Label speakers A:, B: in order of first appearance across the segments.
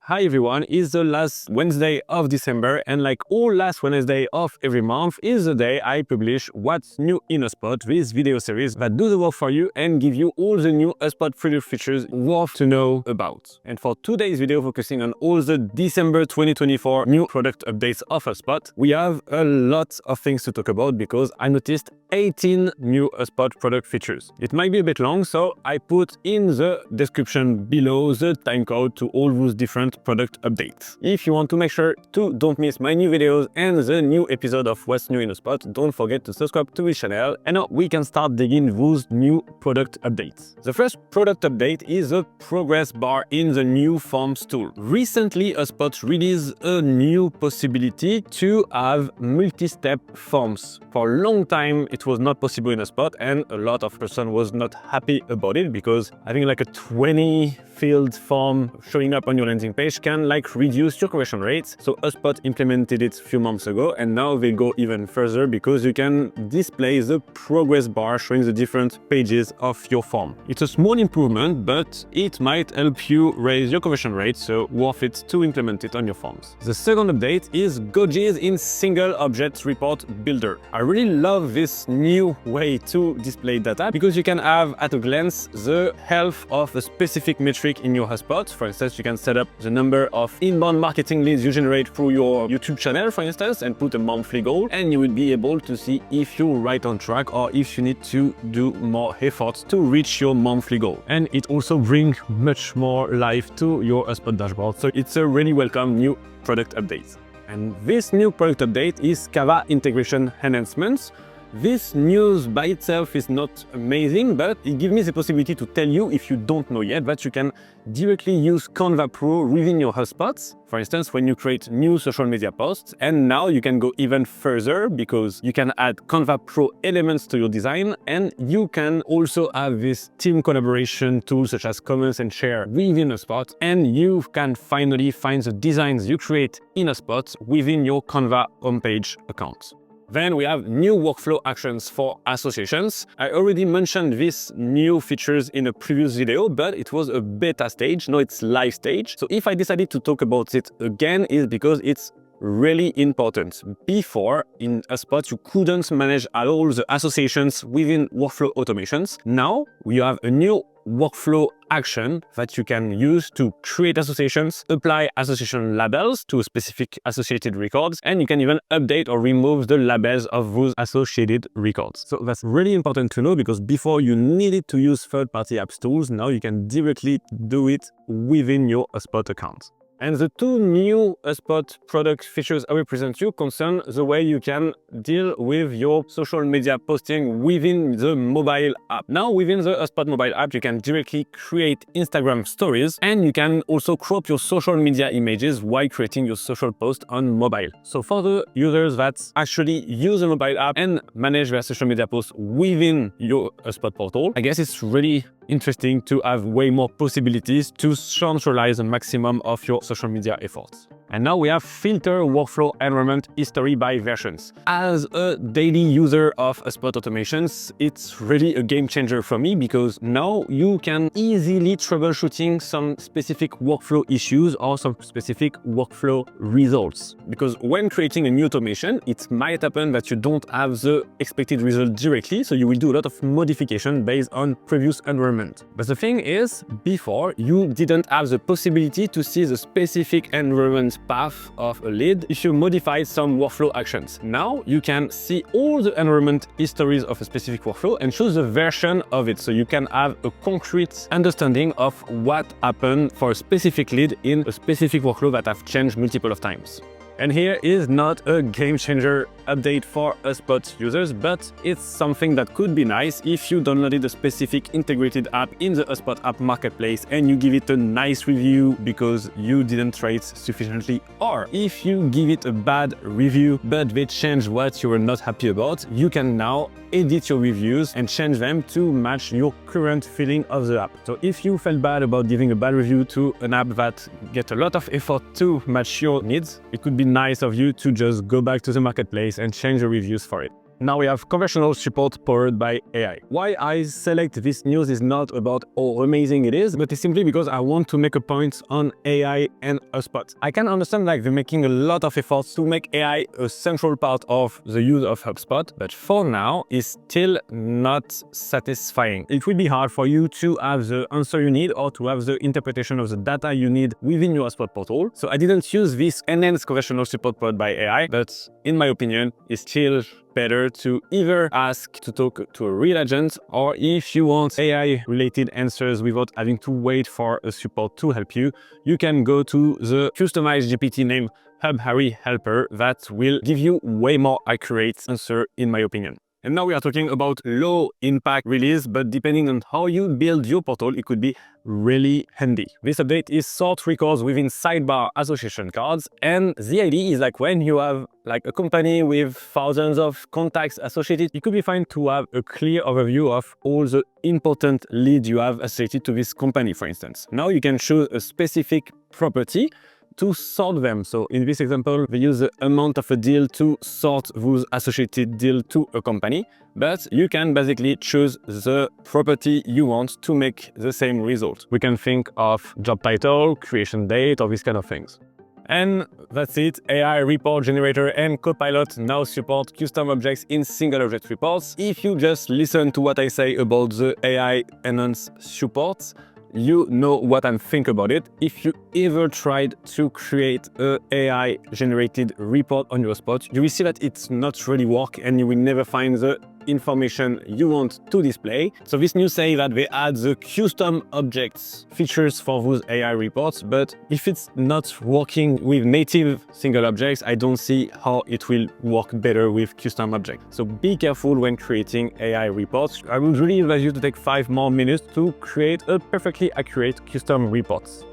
A: Hi everyone, it's the last Wednesday of December, and like all last Wednesday of every month is the day I publish what's new in HubSpot, this video series that do the work for you and give you all the new HubSpot product features worth to know about. And for today's video focusing on all the December 2024 new product updates of HubSpot, we have a lot of things to talk about because I noticed 18 new HubSpot product features. It might be a bit long, so I put in the description below the timecode to all those different product updates. If you want to make sure to don't miss my new videos and the new episode of What's New in HubSpot, don't forget to subscribe to this channel, and now we can start digging those new product updates. The first product update is a progress bar in the new Forms tool. Recently, HubSpot released a new possibility to have multi-step forms. For a long time, it was not possible in HubSpot, and a lot of person was not happy about it because having like a 20 field form showing up on your landing page can like reduce your conversion rates. So HubSpot implemented it a few months ago, and now they go even further because you can display the progress bar showing the different pages of your form. It's a small improvement, but it might help you raise your conversion rate, so worth it to implement it on your forms. The second update is Gojis in single object report builder. I really love this new way to display data because you can have at a glance the health of a specific metric in your HubSpot. For instance, you can set up the number of inbound marketing leads you generate through your YouTube channel, for instance, and put a monthly goal, and you will be able to see if you're right on track or if you need to do more efforts to reach your monthly goal. And it also brings much more life to your HubSpot dashboard. So it's a really welcome new product update. And this new product update is Canva integration enhancements. This news by itself is not amazing, but it gives me the possibility to tell you, if you don't know yet, that you can directly use Canva Pro within your HubSpots. For instance, when you create new social media posts, and now you can go even further because you can add Canva Pro elements to your design, and you can also have this team collaboration tools such as comments and share within HubSpot, and you can finally find the designs you create in HubSpot within your Canva homepage account. Then we have new workflow actions for associations. I already mentioned these new features in a previous video, but it was a beta stage, now it's live stage. So if I decided to talk about it again, is because it's really important. Before, in HubSpot, you couldn't manage at all the associations within workflow automations. Now, we have a new workflow action that you can use to create associations, apply association labels to specific associated records, and you can even update or remove the labels of those associated records. So that's really important to know because before you needed to use third-party apps tools, now you can directly do it within your HubSpot account. And the two new HubSpot product features I will present you concern the way you can deal with your social media posting within the mobile app. Now, within the HubSpot mobile app, you can directly create Instagram stories, and you can also crop your social media images while creating your social post on mobile. So for the users that actually use a mobile app and manage their social media posts within your HubSpot portal, I guess it's really interesting to have way more possibilities to centralize the maximum of your social media efforts. And now we have filter workflow enrollment history by versions. As a daily user of HubSpot automations, it's really a game changer for me because now you can easily troubleshooting some specific workflow issues or some specific workflow results. Because when creating a new automation, it might happen that you don't have the expected result directly, so you will do a lot of modification based on previous enrollment. But the thing is, before, you didn't have the possibility to see the specific enrollment path of a lead if you modified some workflow actions. Now you can see all the enrollment histories of a specific workflow and choose the version of it, so you can have a concrete understanding of what happened for a specific lead in a specific workflow that have changed multiple of times. And here is not a game changer update for HubSpot users, but it's something that could be nice if you downloaded a specific integrated app in the HubSpot App Marketplace and you give it a nice review because you didn't rate sufficiently, or if you give it a bad review but they change what you were not happy about, you can now edit your reviews and change them to match your current feeling of the app. So if you felt bad about giving a bad review to an app that gets a lot of effort to match your needs, it could be nice of you to just go back to the marketplace and change the reviews for it. Now we have conversational support powered by AI. Why I select this news is not about how amazing it is, but it's simply because I want to make a point on AI and HubSpot. I can understand like they're making a lot of efforts to make AI a central part of the use of HubSpot, but for now it's still not satisfying. It will be hard for you to have the answer you need or to have the interpretation of the data you need within your HubSpot portal. So I didn't use this enhanced conversational support powered by AI, but in my opinion, it's still better to either ask to talk to a real agent, or if you want AI-related answers without having to wait for a support to help you, you can go to the customized GPT named Harry Helper that will give you way more accurate answer in my opinion. And now we are talking about low impact release, but depending on how you build your portal, it could be really handy. This update is sort records within sidebar association cards. And the idea is like when you have like a company with thousands of contacts associated, it could be fine to have a clear overview of all the important leads you have associated to this company, for instance. Now you can choose a specific property to sort them. So in this example, we use the amount of a deal to sort those associated deal to a company, but you can basically choose the property you want to make the same result. We can think of job title, creation date, or these kind of things. And that's it. AI report generator and Copilot now support custom objects in single object reports. If you just listen to what I say about the AI enhanced support, you know what I think about it. If you ever tried to create an AI generated report on your HubSpot, you will see that it's not really work and you will never find the information you want to display. So this news say that they add the custom objects features for those AI reports, but if it's not working with native single objects, I don't see how it will work better with custom objects. So be careful when creating AI reports. I would really advise you to take 5 more minutes to create a perfectly accurate custom reports.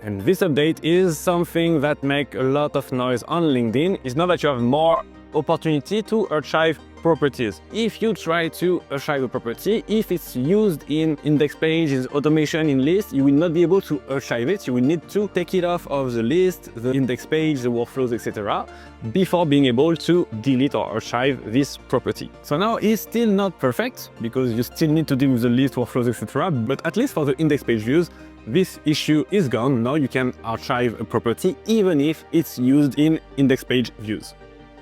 A: And this update is something that makes a lot of noise on LinkedIn. It's not that you have more opportunity to archive properties. If you try to archive a property, if it's used in index pages, automation, in list, you will not be able to archive it. You will need to take it off of the list, the index page, the workflows, etc. before being able to delete or archive this property. So now it's still not perfect because you still need to deal with the list, workflows, etc. But at least for the index page views, this issue is gone. Now you can archive a property even if it's used in index page views.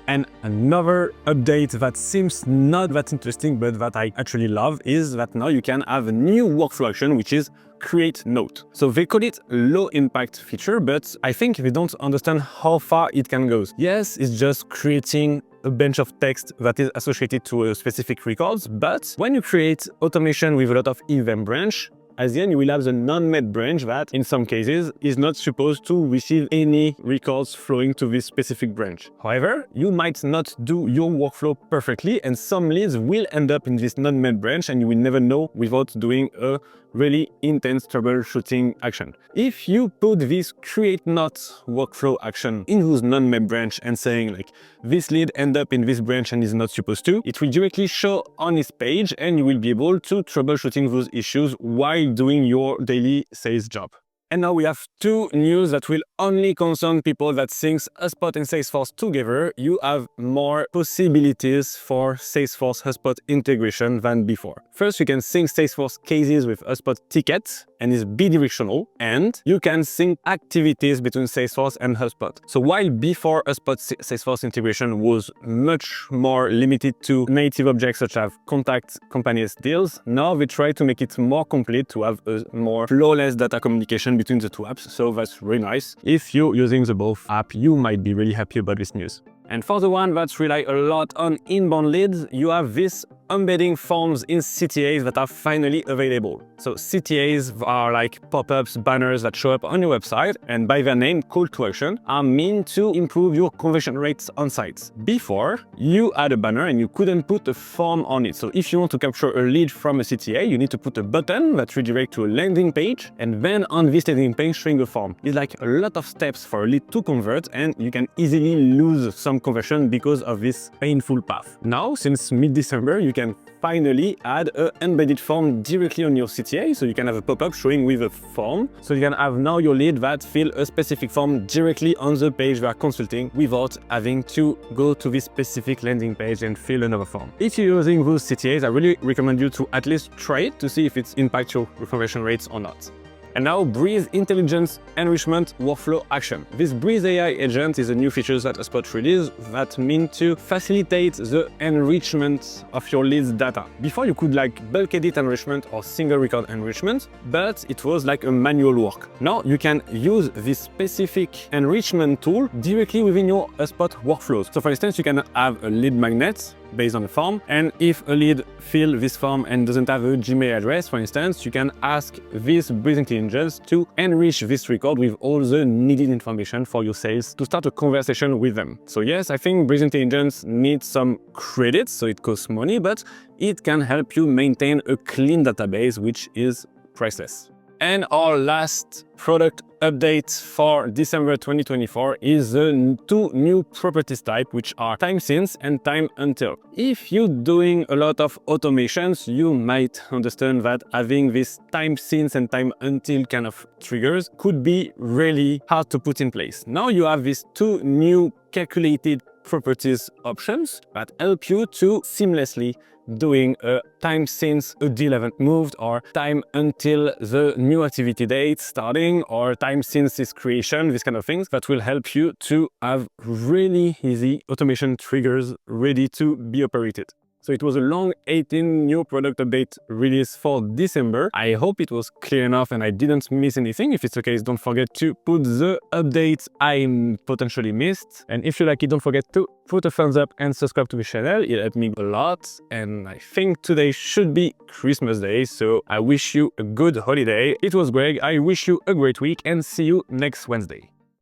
A: And another update that seems not that interesting, but that I actually love, is that now you can have a new workflow action, which is create note. So they call it low impact feature, but I think they don't understand how far it can go. Yes, it's just creating a bunch of text that is associated to a specific records, but when you create automation with a lot of event branch, at the end, you will have the non-met branch that, in some cases, is not supposed to receive any records flowing to this specific branch. However, you might not do your workflow perfectly, and some leads will end up in this non-met branch, and you will never know without doing a really intense troubleshooting action. If you put this create not workflow action in whose non-met branch and saying like this lead end up in this branch and is not supposed to, it will directly show on this page and you will be able to troubleshooting those issues while doing your daily sales job. And now we have 2 news that will only concern people that sync HubSpot and Salesforce together. You have more possibilities for Salesforce HubSpot integration than before. First, you can sync Salesforce cases with HubSpot tickets and is bidirectional, and you can sync activities between Salesforce and HubSpot. So while before HubSpot Salesforce integration was much more limited to native objects such as contact, companies, deals, now we try to make it more complete to have a more flawless data communication between the 2 apps. So that's really nice. If you're using the both app, you might be really happy about this news. And for the one that rely a lot on inbound leads, you have this embedding forms in CTAs that are finally available. So CTAs are like pop-ups, banners that show up on your website, and by their name, call to action, are meant to improve your conversion rates on sites. Before, you had a banner and you couldn't put a form on it. So if you want to capture a lead from a CTA, you need to put a button that redirects to a landing page, and then on this landing page, showing a form. It's like a lot of steps for a lead to convert, and you can easily lose some conversion because of this painful path. Now, since mid-December, you can can finally add an embedded form directly on your CTA. So you can have a pop-up showing with a form. So you can have now your lead that fill a specific form directly on the page they are consulting without having to go to this specific landing page and fill another form. If you're using those CTAs, I really recommend you to at least try it to see if it impacts your conversion rates or not. And now, Breeze Intelligence Enrichment Workflow Action. This Breeze AI agent is a new feature that HubSpot released that mean to facilitate the enrichment of your leads data. Before you could like bulk edit enrichment or single record enrichment, but it was like a manual work. Now you can use this specific enrichment tool directly within your HubSpot workflows. So for instance, you can have a lead magnet based on a form, and if a lead fill this form and doesn't have a Gmail address, for instance, you can ask this Breeze Intelligence to enrich this record with all the needed information for your sales to start a conversation with them. So yes, I think Breeze Intelligence needs some credits, so it costs money, but it can help you maintain a clean database, which is priceless. And our last product update for December 2024 is the two new properties type, which are time since and time until. If you're doing a lot of automations, you might understand that having this time since and time until kind of triggers could be really hard to put in place. Now you have these two new calculated properties options that help you to seamlessly doing a time since a deal haven't moved, or time until the new activity date starting, or time since its creation, these kind of things that will help you to have really easy automation triggers ready to be operated. So it was a long 18 new product update release for December. I hope it was clear enough and I didn't miss anything. If it's the case, don't forget to put the updates I potentially missed. And if you like it, don't forget to put a thumbs up and subscribe to the channel. It helped me a lot. And I think today should be Christmas Day. So I wish you a good holiday. It was Greg. I wish you a great week and see you next Wednesday.